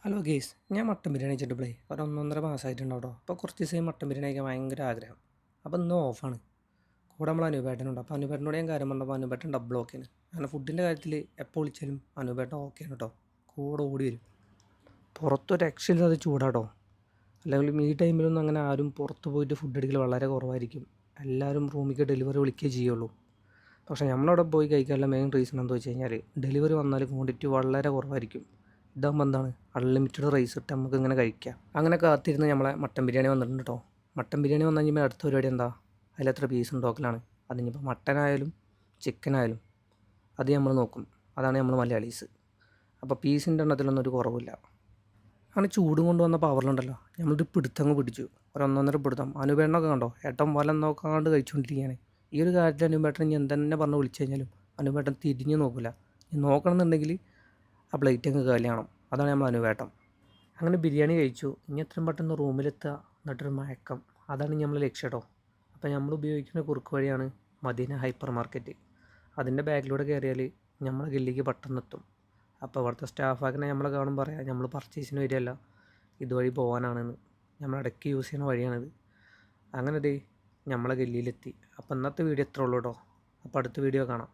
Hello guys, ഞാൻ mutton biryani കഴിച്ചിട്ട് ഒരു 1.5 മാസമായിട്ടുണ്ടോ കേട്ടോ. അപ്പോൾ കുറച്ച് ദിവസം മട്ടൻ ബിരിയാണി കഴിക്കാൻ ഭയങ്കര ആഗ്രഹം. അപ്പോൾ ഇന്ന് ഓഫാണ്. കൂടെ നമ്മൾ അനുപേട്ടനുണ്ട്. അപ്പോൾ അനുപേട്ടനോട് ഞാൻ കാര്യം പറഞ്ഞപ്പോൾ അനുപേട്ടൻ ഡബിൾ ഓക്കെയാണ്. അങ്ങനെ ഫുഡിൻ്റെ കാര്യത്തിൽ എപ്പോൾ വിളിച്ചാലും അനുപേട്ടൻ ഓക്കെയാണ് കേട്ടോ. കൂടെ ഓടി വരും. പുറത്തൊരു രക്ഷയില്ലാതെ ചൂടാട്ടോ. അല്ലെങ്കിൽ ഈ ടൈമിലൊന്നും അങ്ങനെ ആരും പുറത്ത് പോയിട്ട് ഫുഡ് അടിക്കൽ വളരെ കുറവായിരിക്കും. എല്ലാവരും റൂമിലേക്ക് ഡെലിവറി വിളിക്കുകയേ ചെയ്യുള്ളൂ. പക്ഷേ നമ്മളവിടെ പോയി കഴിക്കാനുള്ള മെയിൻ റീസൺ എന്താ വെച്ച് കഴിഞ്ഞാൽ ഡെലിവറി വന്നാൽ ക്വാണ്ടിറ്റി വളരെ കുറവായിരിക്കും. ഇതാകുമ്പോൾ എന്താണ്, അൺലിമിറ്റഡ് റൈസ് ഇട്ട് നമുക്ക് ഇങ്ങനെ കഴിക്കാം. അങ്ങനെ കാത്തിരുന്ന് നമ്മളെ മട്ടൻ ബിരിയാണി വന്നിട്ടുണ്ട് കേട്ടോ. മട്ടൻ ബിരിയാണി വന്നു കഴിഞ്ഞാൽ അടുത്ത പരിപാടി എന്താ, അതിലെത്ര പീസ് ഉണ്ടാക്കലാണ്. അതിനിപ്പോൾ മട്ടനായാലും ചിക്കനായാലും അത് നമ്മൾ നോക്കും. അതാണ് നമ്മൾ മലയാളീസ്. അപ്പോൾ പീസിൻ്റെ എണ്ണത്തിലൊന്നും ഒരു കുറവില്ല. അങ്ങനെ ചൂടും കൊണ്ടുവന്ന പവറിലുണ്ടല്ലോ, നമ്മളൊരു പിടുത്തങ്ങ് പിടിച്ചു. ഒരു ഒന്നൊന്നര പിടുത്തം. അനുപേട്ടനൊക്കെ കണ്ടോ, ഏട്ടൻ വലം നോക്കാണ്ട് കഴിച്ചുകൊണ്ടിരിക്കുകയാണ്. ഈ ഒരു കാര്യത്തിൽ അനുപേട്ടൻ ഞാൻ തന്നെ പറഞ്ഞ് വിളിച്ചു കഴിഞ്ഞാലും അനുപേട്ടൻ തിരിഞ്ഞ് നോക്കില്ല. നോക്കണമെന്നുണ്ടെങ്കിൽ ആ പ്ലേറ്റ് അങ്ങ് കാലിയാണം. അതാണ് നമ്മൾ അനുപേട്ടൻ. അങ്ങനെ ബിരിയാണി കഴിച്ചു. ഇനി എത്രയും പെട്ടെന്ന് റൂമിലെത്തുക, എന്നിട്ടൊരു മയക്കം. അതാണ് നമ്മൾ ലക്ഷ്യം കേട്ടോ. അപ്പോൾ നമ്മൾ ഉപയോഗിക്കുന്ന കുറുക്ക് വഴിയാണ് മദീന ഹൈപ്പർ മാർക്കറ്റ്. അതിൻ്റെ ബാക്കിലൂടെ കയറിയാൽ നമ്മളെ ഗല്ലിക്ക് പെട്ടെന്ന് എത്തും. അപ്പോൾ ഇവിടുത്തെ സ്റ്റാഫാക്കിനെ നമ്മളെ കാണുമ്പോൾ പറയാം നമ്മൾ പർച്ചേസിന് വരികയല്ല, ഇതുവഴി പോകാനാണെന്ന്. നമ്മൾ ഇടയ്ക്ക് യൂസ് ചെയ്യുന്ന വഴിയാണിത്. അങ്ങനെ ദേ നമ്മളെ ഗല്ലിയിലെത്തി. അപ്പോൾ ഇന്നത്തെ വീഡിയോ എത്ര ഉള്ളൂ കേട്ടോ. അപ്പോൾ അടുത്ത വീഡിയോ കാണാം.